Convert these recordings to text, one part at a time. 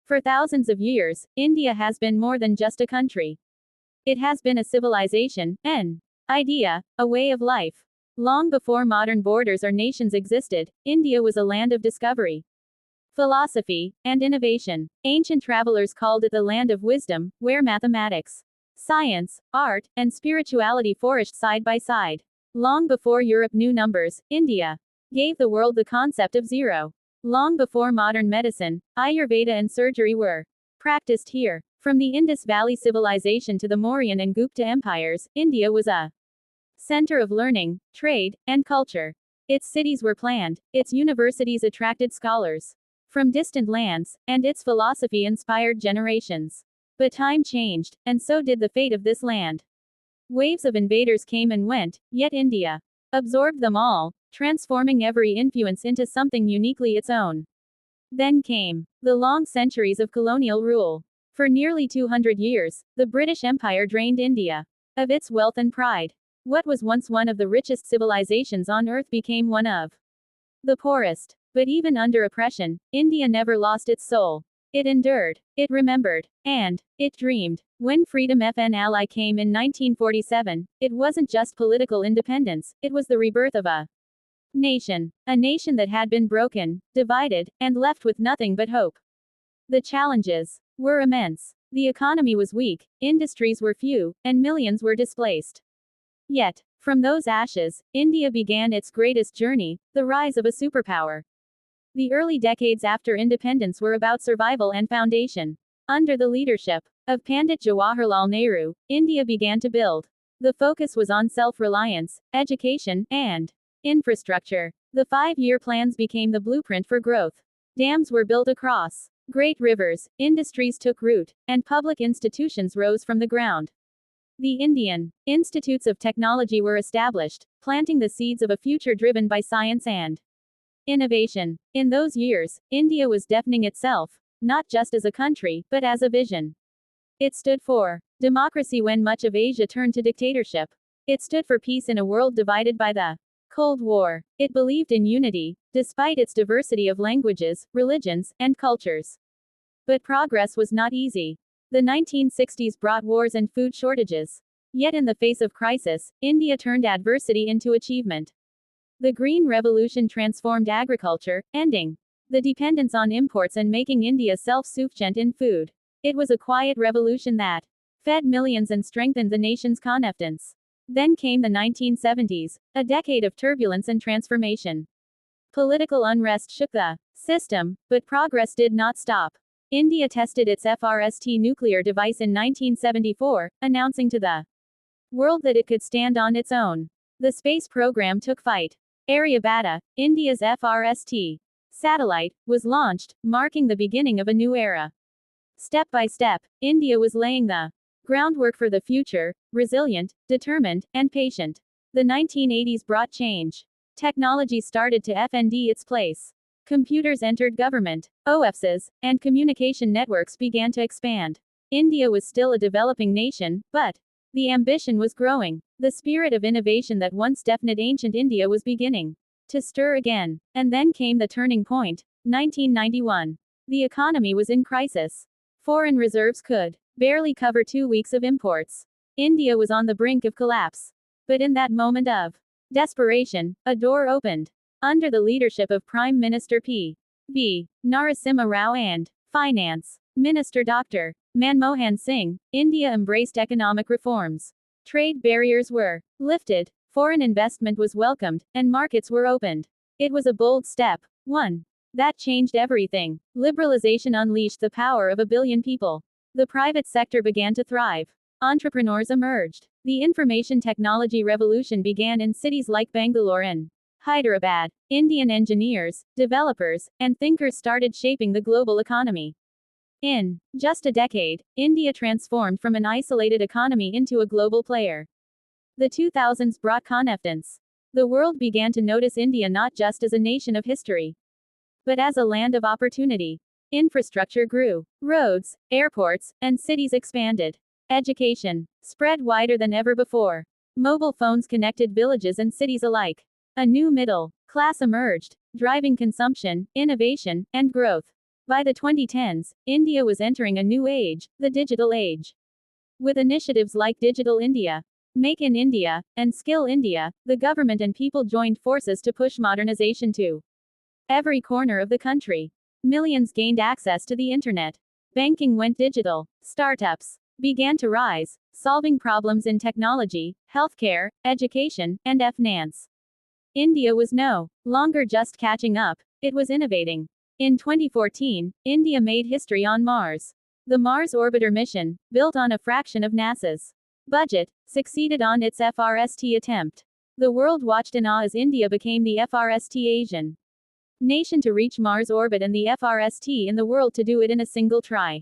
For thousands of years, India has been more than just a country. It has been a civilization, an idea, a way of life. Long before modern borders or nations existed, India was a land of discovery, philosophy, and innovation. Ancient travelers called it the land of wisdom, where mathematics, science, art, and spirituality flourished side by side. Long before Europe knew numbers, India gave the world the concept of zero. Long before modern medicine, Ayurveda and surgery were practiced here. From the Indus Valley civilization to the Mauryan and Gupta empires, India was a center of learning, trade, and culture. Its cities were planned, its universities attracted scholars from distant lands, and its philosophy inspired generations. But time changed, and so did the fate of this land. Waves of invaders came and went, yet India absorbed them all, transforming every influence into something uniquely its own. Then came the long centuries of colonial rule. For nearly 200 years, the British Empire drained India of its wealth and pride. What was once one of the richest civilizations on earth became one of the poorest. But even under oppression, India never lost its soul. It endured, it remembered, and it dreamed. When Freedom FNLI came in 1947, it wasn't just political independence, it was the rebirth of a nation that had been broken, divided, and left with nothing but hope. The challenges were immense. The economy was weak, industries were few, and millions were displaced. Yet, from those ashes, India began its greatest journey, the rise of a superpower. The early decades after independence were about survival and foundation. Under the leadership of Pandit Jawaharlal Nehru, India began to build. The focus was on self-reliance, education, and infrastructure. The 5-year plans became the blueprint for growth. Dams were built across great rivers, industries took root, and public institutions rose from the ground. The Indian Institutes of Technology were established, planting the seeds of a future driven by science and innovation. In those years, India was defining itself, not just as a country, but as a vision. It stood for democracy when much of Asia turned to dictatorship. It stood for peace in a world divided by the Cold War. It believed in unity, despite its diversity of languages, religions, and cultures. But progress was not easy. The 1960s brought wars and food shortages. Yet in the face of crisis, India turned adversity into achievement. The Green Revolution transformed agriculture, ending the dependence on imports and making India self-sufficient in food. It was a quiet revolution that fed millions and strengthened the nation's confidence. Then came the 1970s, a decade of turbulence and transformation. Political unrest shook the system, but progress did not stop. India tested its FRST nuclear device in 1974, announcing to the world that it could stand on its own. The space program took flight. Aryabhata, India's FRST satellite, was launched, marking the beginning of a new era. Step by step, India was laying the groundwork for the future, resilient, determined, and patient. The 1980s brought change. Technology started to FND its place. Computers entered government offices, and communication networks began to expand. India was still a developing nation, but the ambition was growing. The spirit of innovation that once defined ancient India was beginning to stir again. And then came the turning point, 1991. The economy was in crisis. Foreign reserves could barely cover 2 weeks of imports. India was on the brink of collapse. But in that moment of desperation, a door opened. Under the leadership of Prime Minister P.V. Narasimha Rao and Finance Minister Dr. Manmohan Singh, India embraced economic reforms. Trade barriers were lifted, foreign investment was welcomed, and markets were opened. It was a bold step, one that changed everything. Liberalization unleashed the power of a billion people. The private sector began to thrive. Entrepreneurs emerged. The information technology revolution began in cities like Bangalore and Hyderabad. Indian engineers, developers, and thinkers started shaping the global economy. In just a decade, India transformed from an isolated economy into a global player. The 2000s brought confidence. The world began to notice India not just as a nation of history, but as a land of opportunity. Infrastructure grew. Roads, airports, and cities expanded. Education spread wider than ever before. Mobile phones connected villages and cities alike. A new middle class emerged, driving consumption, innovation, and growth. By the 2010s, India was entering a new age, the digital age. With initiatives like Digital India, Make in India, and Skill India, the government and people joined forces to push modernization to every corner of the country. Millions gained access to the internet. Banking went digital. Startups began to rise, solving problems in technology, healthcare, education, and finance. India was no longer just catching up, it was innovating. In 2014, India made history on Mars. The Mars orbiter mission, built on a fraction of NASA's budget, succeeded on its FRST attempt. The world watched in awe as India became the FRST Asian nation to reach Mars orbit and the FRST in the world to do it in a single try.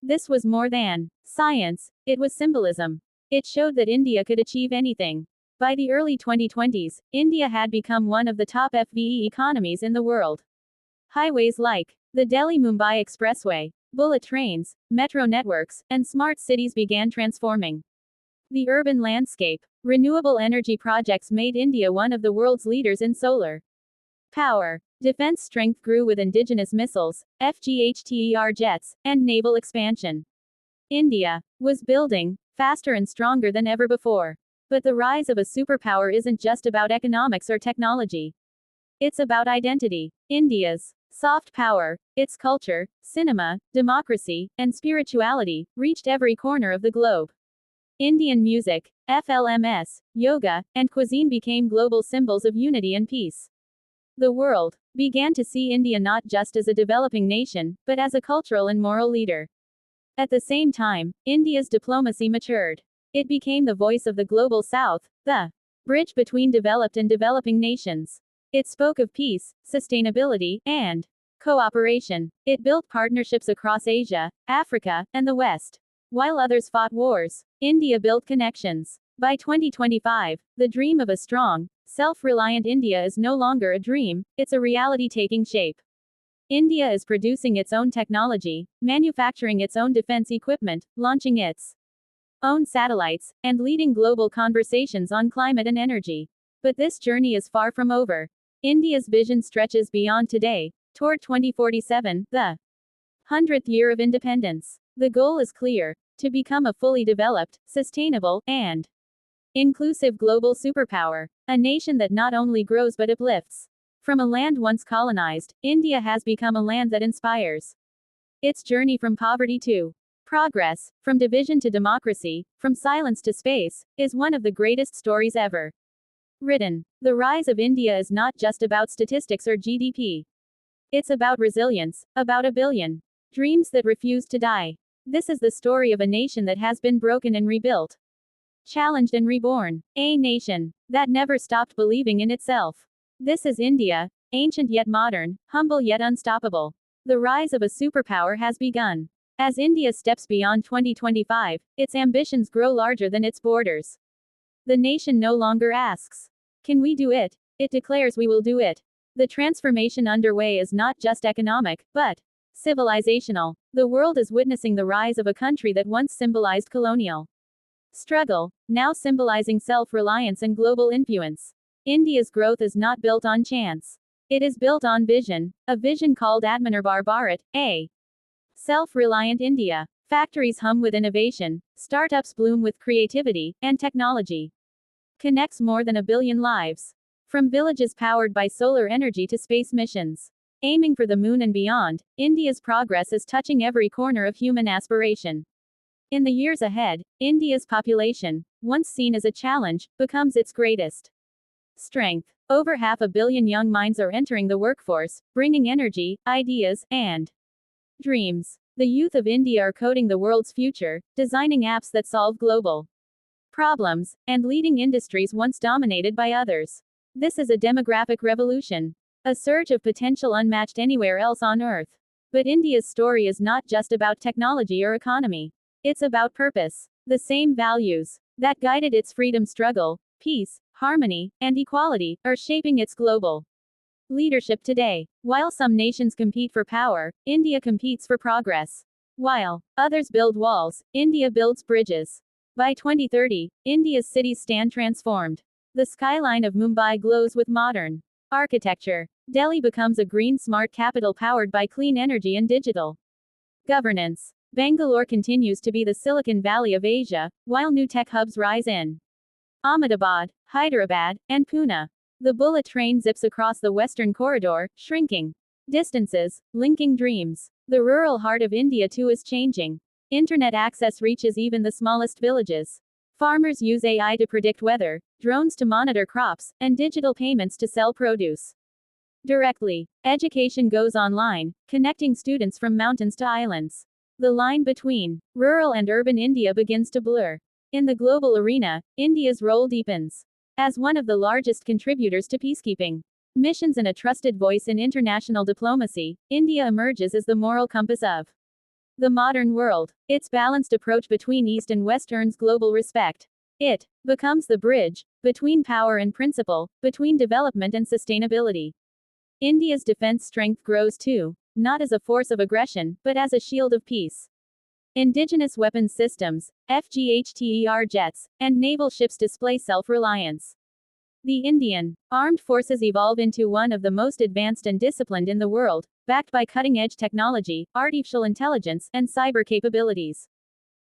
This was more than science, it was symbolism. It showed that India could achieve anything. By the early 2020s, India had become one of the top FVE economies in the world. Highways like the Delhi-Mumbai Expressway, bullet trains, metro networks, and smart cities began transforming the urban landscape. Renewable energy projects made India one of the world's leaders in solar power. Defense strength grew with indigenous missiles, FGHTER jets, and naval expansion. India was building faster and stronger than ever before. But the rise of a superpower isn't just about economics or technology. It's about identity. India's soft power, its culture, cinema, democracy, and spirituality, reached every corner of the globe. Indian music, FLMS, yoga, and cuisine became global symbols of unity and peace. The world began to see India not just as a developing nation, but as a cultural and moral leader. At the same time, India's diplomacy matured. It became the voice of the global south, the bridge between developed and developing nations. It spoke of peace, sustainability, and cooperation. It built partnerships across Asia, Africa, and the West. While others fought wars, India built connections. By 2025, the dream of a strong, self-reliant India is no longer a dream, it's a reality taking shape. India is producing its own technology, manufacturing its own defense equipment, launching its own satellites, and leading global conversations on climate and energy. But this journey is far from over. India's vision stretches beyond today, toward 2047, the 100th year of independence. The goal is clear: to become a fully developed, sustainable, and inclusive global superpower. A nation that not only grows but uplifts. From a land once colonized, India has become a land that inspires. Its journey from poverty to progress, from division to democracy, from silence to space, is one of the greatest stories ever written. The rise of India is not just about statistics or GDP. It's about resilience, about a billion dreams that refuse to die. This is the story of a nation that has been broken and rebuilt, challenged and reborn. A nation that never stopped believing in itself. This is India, ancient yet modern, humble yet unstoppable. The rise of a superpower has begun. As India steps beyond 2025, its ambitions grow larger than its borders. The nation no longer asks, "Can we do it?" It declares, "We will do it." The transformation underway is not just economic, but civilizational. The world is witnessing the rise of a country that once symbolized colonial struggle, now symbolizing self-reliance and global influence. India's growth is not built on chance. It is built on vision, a vision called Atmanirbhar Bharat, a self-reliant India. Factories hum with innovation, startups bloom with creativity, and technology connects more than a billion lives. From villages powered by solar energy to space missions aiming for the moon and beyond, India's progress is touching every corner of human aspiration. In the years ahead, India's population, once seen as a challenge, becomes its greatest strength. Over 500 million young minds are entering the workforce, bringing energy, ideas, and dreams. The youth of India are coding the world's future, designing apps that solve global problems, and leading industries once dominated by others. This is a demographic revolution, a surge of potential unmatched anywhere else on Earth. But India's story is not just about technology or economy. It's about purpose. The same values that guided its freedom struggle, peace, harmony, and equality, are shaping its global leadership today. While some nations compete for power, India competes for progress. While others build walls, India builds bridges. By 2030, India's cities stand transformed. The skyline of Mumbai glows with modern Architecture. Delhi becomes a green smart capital powered by clean energy and digital governance. Bangalore continues to be the Silicon Valley of Asia, while new tech hubs rise in Ahmedabad, Hyderabad, and Pune. The bullet train zips across the western corridor, shrinking distances, linking dreams. The rural heart of India too is changing. Internet access reaches even the smallest villages. Farmers use AI to predict weather, drones to monitor crops, and digital payments to sell produce directly. Education goes online, connecting students from mountains to islands. The line between rural and urban India begins to blur. In the global arena, India's role deepens. As one of the largest contributors to peacekeeping missions and a trusted voice in international diplomacy, India emerges as the moral compass of the modern world. Its balanced approach between East and West earns global respect. It becomes the bridge between power and principle, between development and sustainability. India's defense strength grows too, not as a force of aggression, but as a shield of peace. Indigenous weapons systems, FGHTER jets, and naval ships display self-reliance. The Indian armed forces evolve into one of the most advanced and disciplined in the world, backed by cutting-edge technology, artificial intelligence, and cyber capabilities.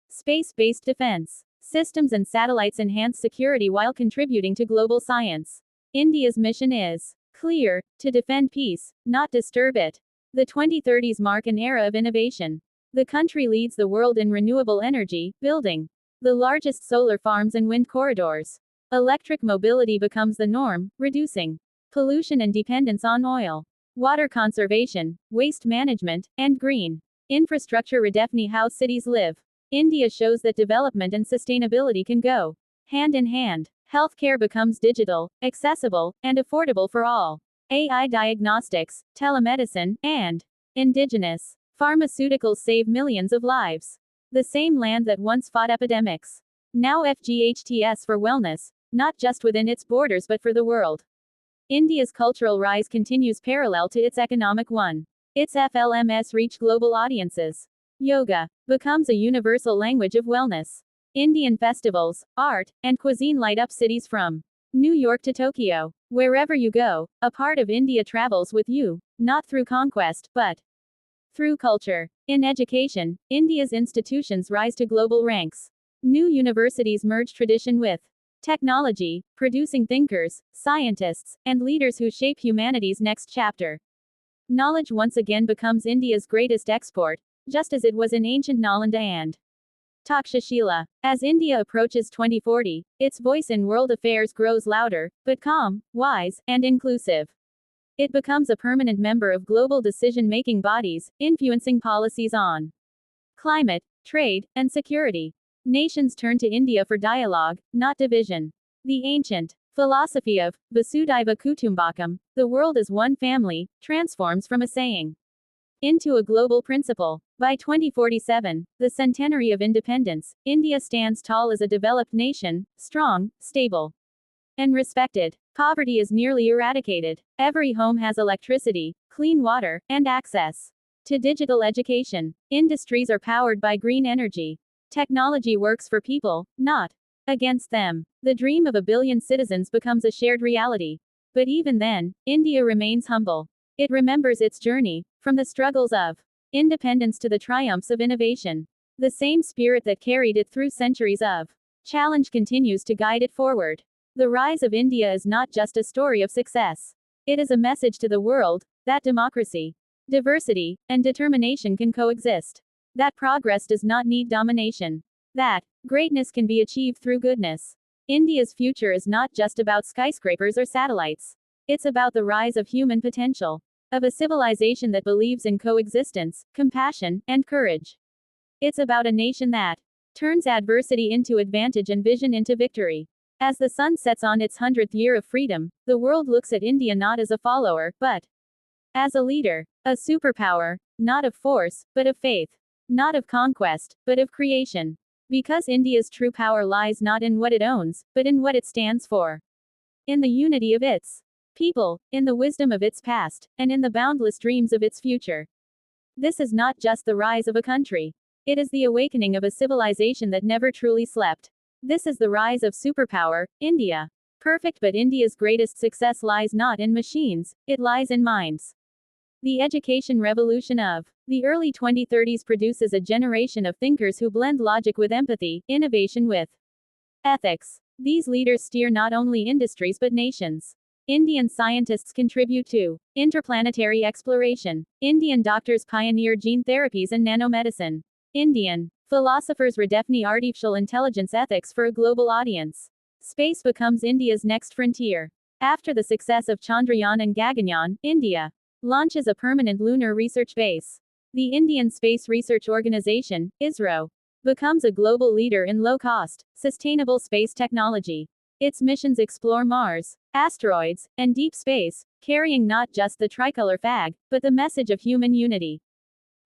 Space-based defense systems and satellites enhance security while contributing to global science. India's mission is clear: to defend peace, not disturb it. The 2030s mark an era of innovation. The country leads the world in renewable energy, building the largest solar farms and wind corridors. Electric mobility becomes the norm, reducing pollution and dependence on oil. Water conservation, waste management, and green infrastructure redefine how cities live. India shows that development and sustainability can go hand in hand. Healthcare becomes digital, accessible, and affordable for all. AI diagnostics, telemedicine, and indigenous pharmaceuticals save millions of lives. The same land that once fought epidemics now FGHTS for wellness, not just within its borders but for the world. India's cultural rise continues parallel to its economic one. Its FLMS reach global audiences. Yoga becomes a universal language of wellness. Indian festivals, art, and cuisine light up cities from New York to Tokyo. Wherever you go, a part of India travels with you, not through conquest, but through culture. In education, India's institutions rise to global ranks. New universities merge tradition with technology, producing thinkers, scientists, and leaders who shape humanity's next chapter. Knowledge once again becomes India's greatest export, just as it was in ancient Nalanda and Takshashila. As India approaches 2040, its voice in world affairs grows louder, but calm, wise, and inclusive. It becomes a permanent member of global decision-making bodies, influencing policies on climate, trade, and security. Nations turn to India for dialogue, not division. The ancient philosophy of Vasudhaiva Kutumbakam, the world is one family, transforms from a saying into a global principle. By 2047, the centenary of independence, India stands tall as a developed nation, strong, stable, and respected. Poverty is nearly eradicated. Every home has electricity, clean water, and access to digital education. Industries are powered by green energy. Technology works for people, not against them. The dream of a billion citizens becomes a shared reality. But even then, India remains humble. It remembers its journey, from the struggles of independence to the triumphs of innovation. The same spirit that carried it through centuries of challenge continues to guide it forward. The rise of India is not just a story of success. It is a message to the world that democracy, diversity, and determination can coexist. That progress does not need domination. That greatness can be achieved through goodness. India's future is not just about skyscrapers or satellites. It's about the rise of human potential, of a civilization that believes in coexistence, compassion, and courage. It's about a nation that turns adversity into advantage and vision into victory. As the sun sets on its 100th year of freedom, the world looks at India not as a follower, but as a leader, a superpower, not of force, but of faith. Not of conquest, but of creation. Because India's true power lies not in what it owns, but in what it stands for. In the unity of its people, in the wisdom of its past, and in the boundless dreams of its future. This is not just the rise of a country. It is the awakening of a civilization that never truly slept. This is the rise of superpower, India. Perfect, but India's greatest success lies not in machines, it lies in minds. The education revolution of the early 2030s produces a generation of thinkers who blend logic with empathy, innovation with ethics. These leaders steer not only industries but nations. Indian scientists contribute to interplanetary exploration. Indian doctors pioneer gene therapies and nanomedicine. Indian philosophers redefine artificial intelligence ethics for a global audience. Space becomes India's next frontier. After the success of Chandrayaan and Gaganyaan, India launches a permanent lunar research base. The Indian Space Research Organization, ISRO, becomes a global leader in low-cost, sustainable space technology. Its missions explore Mars, asteroids, and deep space, carrying not just the tricolor flag, but the message of human unity.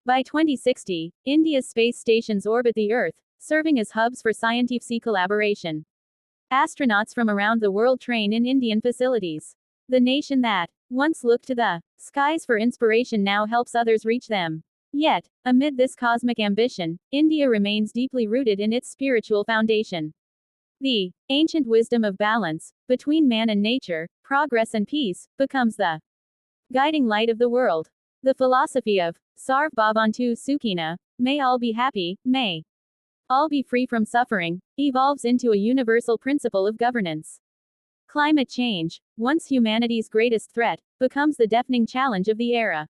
By 2060, India's space stations orbit the Earth, serving as hubs for scientific collaboration. Astronauts from around the world train in Indian facilities. The nation that once looked to the skies for inspiration now helps others reach them. Yet, amid this cosmic ambition, India remains deeply rooted in its spiritual foundation. The ancient wisdom of balance, between man and nature, progress and peace, becomes the guiding light of the world. The philosophy of Sarv Bhavantu Sukhina, may all be happy, may all be free from suffering, evolves into a universal principle of governance. Climate change, once humanity's greatest threat, becomes the deafening challenge of the era.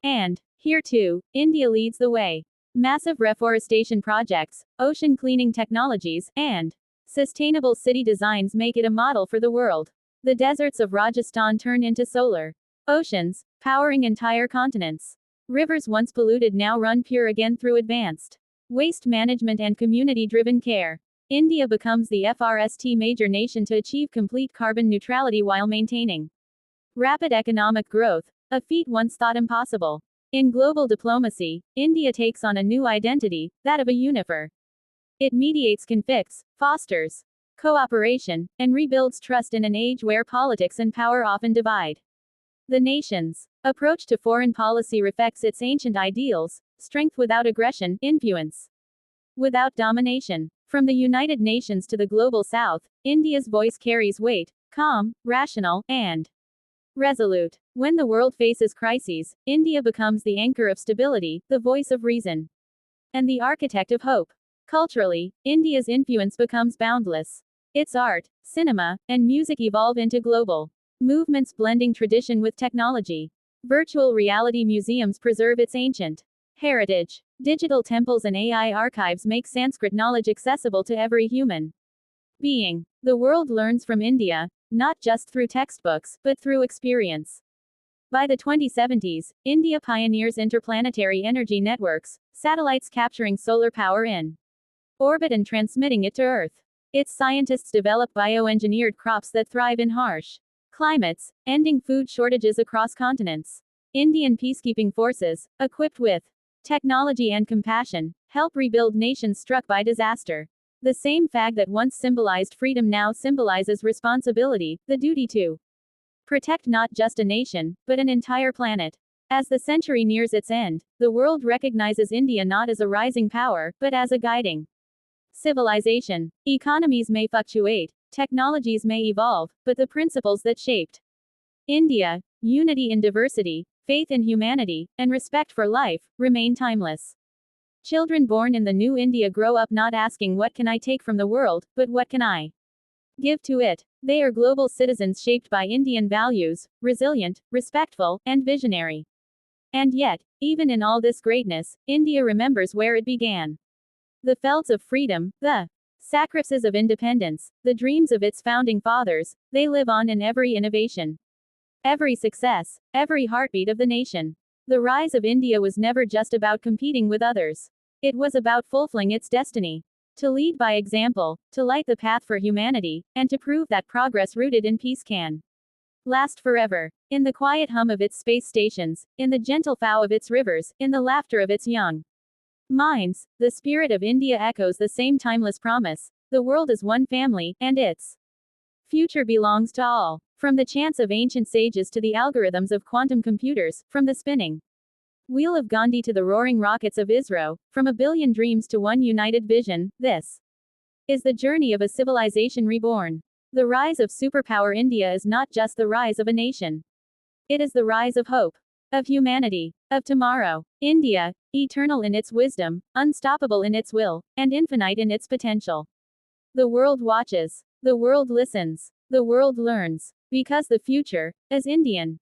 And, here too, India leads the way. Massive reforestation projects, ocean cleaning technologies, and sustainable city designs make it a model for the world. The deserts of Rajasthan turn into solar oceans, powering entire continents. Rivers once polluted now run pure again through advanced waste management and community-driven care. India becomes the first major nation to achieve complete carbon neutrality while maintaining rapid economic growth, a feat once thought impossible. In global diplomacy, India takes on a new identity, that of a unifier. It mediates conflicts, fosters cooperation, and rebuilds trust in an age where politics and power often divide. The nation's approach to foreign policy reflects its ancient ideals: strength without aggression, influence without domination. From the United Nations to the global south, India's voice carries weight, calm, rational, and resolute. When the world faces crises, India becomes the anchor of stability, the voice of reason, and the architect of hope. Culturally, India's influence becomes boundless. Its art, cinema, and music evolve into global movements blending tradition with technology. Virtual reality museums preserve its ancient heritage. Digital temples and AI archives make Sanskrit knowledge accessible to every human being. The world learns from India, not just through textbooks, but through experience. By the 2070s, India pioneers interplanetary energy networks, satellites capturing solar power in orbit and transmitting it to Earth. Its scientists develop bioengineered crops that thrive in harsh climates, ending food shortages across continents. Indian peacekeeping forces, equipped with technology and compassion, help rebuild nations struck by disaster. The same flag that once symbolized freedom now symbolizes responsibility, the duty to protect not just a nation, but an entire planet. As the century nears its end, the world recognizes India not as a rising power, but as a guiding civilization. Economies may fluctuate, technologies may evolve, but the principles that shaped India, unity in diversity, faith in humanity, and respect for life, remain timeless. Children born in the new India grow up not asking what can I take from the world, but what can I give to it. They are global citizens shaped by Indian values, resilient, respectful, and visionary. And yet, even in all this greatness, India remembers where it began. The fields of freedom, the sacrifices of independence, the dreams of its founding fathers, they live on in every innovation, every success, every heartbeat of the nation. The rise of India was never just about competing with others. It was about fulfilling its destiny. To lead by example, to light the path for humanity, and to prove that progress rooted in peace can last forever. In the quiet hum of its space stations, in the gentle flow of its rivers, in the laughter of its young minds, the spirit of India echoes the same timeless promise: the world is one family, and its future belongs to all. From the chants of ancient sages to the algorithms of quantum computers, from the spinning wheel of Gandhi to the roaring rockets of ISRO, from a billion dreams to one united vision, this is the journey of a civilization reborn. The rise of superpower India is not just the rise of a nation. It is the rise of hope, of humanity, of tomorrow. India, eternal in its wisdom, unstoppable in its will, and infinite in its potential. The world watches. The world listens. The world learns. Because the future is Indian.